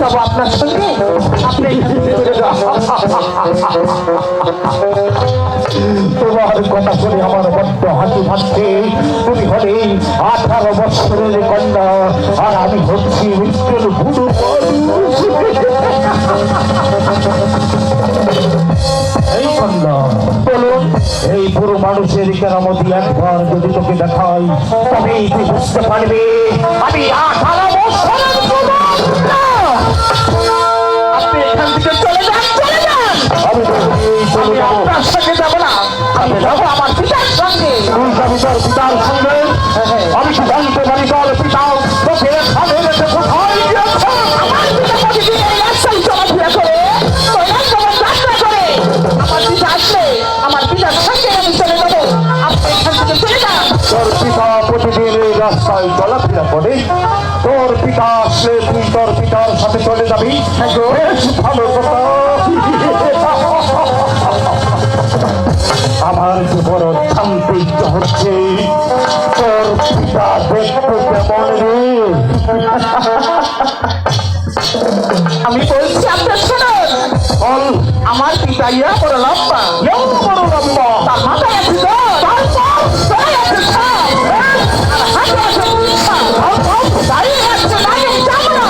যাবো আপনার সঙ্গে। আপনি তোমার কথা শুনে আমার বড্ড হাসি পাচ্ছে। তুমি হলে 18 বছরের কন্যা আর আমি হচ্ছি মৃত্যুর বুড়ো মানুষ। এই কন্যা বলুন, এই বুড়ো মানুষের কেরামতি একবার যদি তোকে দেখাই তবেই তুই বুঝতে পারবি আমি 18 বছরের বুড়ো। আপনি এখান থেকে চলে যান, চলে যান। আমি আপনার সঙ্গে যাবো না, আমি যাবো আমার পিতার সঙ্গে। তুই যাবি তোর পিতার সঙ্গে? আমি কি জানতে পারি তোর পিতা তোকে এখানে রেখে কোথায় গিয়েছে? আমার পিতা প্রতিদিন এই রাস্তায় চলাফেরা করে, দৈনিক যেমন যাত্রা করে। আমার পিতা আসলে আমার পিতার সঙ্গে আমি চলে যাবো। আপনি এখান থেকে চলে যান। তোর পিতা প্রতিদিন এই রাস্তায় চলাফেরা করে, তোর পিতা আসলে তুই তোর পিতার সাথে চলে যাবি? বেশ ভালো কথা। আমার যে বড় শান্তি হচ্ছে, তোর পিতা দেখতে কেমন রে? আমি বলছি আপনি শুনুন, বল। আমার পিতা ইয়া বড় লম্বা, বড় লম্বা। তার মাথায় আছে দল, গায়ে আছে ছাপ, আর হাতে আছে পিঠা, দাঁড়িয়ে আছে দাঁড়িয়ে চামড়া,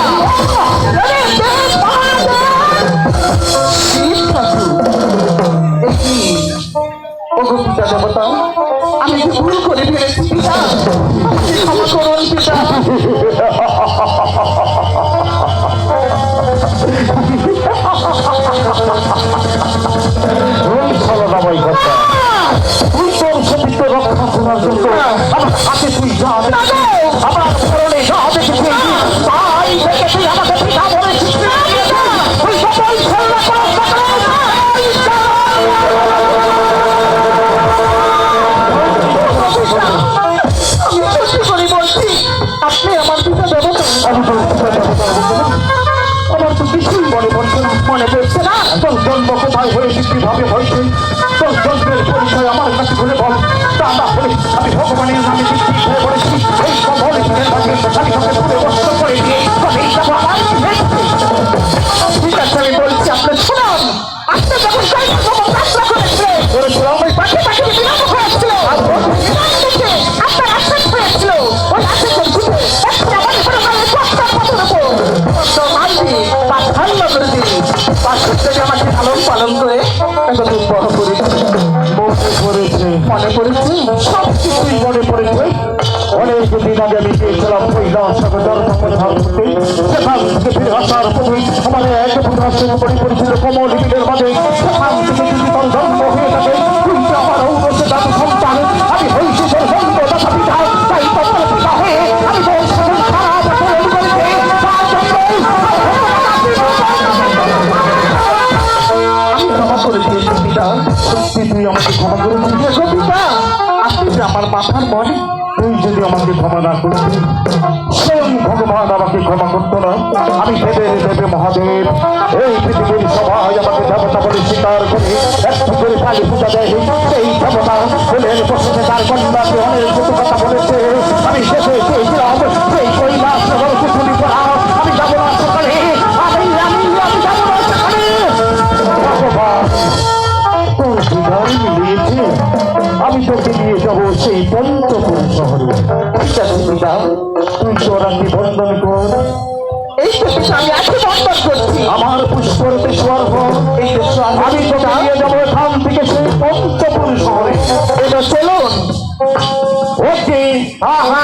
ধরে দেহ পাড়া দেন। শিব ঠাকুর, এ কি? ওগো পিতা দেবতা, আমি কি ভুল করে ফেলেছি পিতা? আপনি ক্ষমা করুন পিতা। তুই তোর সতীত্ব রক্ষা করার জন্য আমার হাতে তুই যা আমার পরনে যা দেখেছি তাই থেকে তুই আমাকে পিতা বলেছিস। তুই সকল সর্ব আমি সত্যি করে বলছি, আপনি আমার পিতা দেবতা। আমার তো কিছুই মনে পড়ছে না। মনে পড়ছে না? তোর জন্ম কোথায় হয়েছে, কিভাবে হয়েছে, তোর জন্মের পরিচয় আমার কাছে বলে বল। তা না হলে আমি ভগবানের নামে নিশ্চিত হয়ে পড়েছি। এই সকল দিনের মাঝে আমি তোকে পুরে বস্ত্র করে দিয়ে তবেই যাবো আমার ঠিক আছে, আমি বলছি আপনি শুনুন। আপনি যখন দৈনিক যেমন যাত্রা করেছিলেন, ওই পাখি পাখি বিরাম হয়েছিল, বিরাম দেখে আপনার আশ্বাস হয়েছিল। ওই আশ্বাসের দিকে একটা আমার উপরে মারলে কষ্টের পথের উপর কষ্ট মারবি বা ধান্য করে দিবি। পাশের থেকে আমাকে লালন পালন করে এতদিন বড় করেছি। মনে পড়েছে, সব কিছুই মনে পড়েছে। অনেক দিন আগে আমি গিয়েছিলাম কৈলাস ধর্ম প্রধান করতে। সেখান থেকে ফিরে আসার পথে আমার এক পুরাশ্রেণ পড়ে পড়েছিল কমল বিলের মাঝে। সেখান থেকে যদি তোর জন্ম হয়ে থাকে, তুই যে আমার ঔরসে দাদু সন্তান, আমি হয়েছি তোর জন্ম দাদা পিতা। তাই তোর পিতা হয়ে আমি তোর সাথে খারাপ আচরণ করেছি। তার জন্য আমি ক্ষমা করে দিয়েছি পিতা। সত্যি তুই আমাকে ক্ষমা করে দিয়েছিস পিতা। আপনি যে আমার মাথার মনে, তুই যদি আমাকে ক্ষমা না করতি, স্বয়ং ভগবান আমাকে ক্ষমা করতো না। আমি ভেবে ভেবে মহাদেব, এই পৃথিবীর সবাই আমাকে দেবতা বলে স্বীকার করে একটু করে কালী পূজা দেয়। সেই দেবতা হলেন বসে তার কন্যাকে অনেক কত কথা বলেছে। আমি শেষে চেয়েছিলাম সেই কৈলাস পুতুলি করা আমি যাবো না সকালে, আমি যাবো না সকালে। ভগবান তোর হৃদয় মিলিয়েছে, আমি তোকে নিয়ে যাবো সেই পঞ্চপুর শহরে। ঠিক আছে পিতা, তুই তোর আগে বন্ধন কর। এই তো পিতা আমি আজকে বন্ধন করছি। আমার পুষ্পরতে শোয়ার পর এই তো আমি তোকে নিয়ে যাবো এখান থেকে সেই পঞ্চপুর শহরে। এটা চলুন। ওকে আহা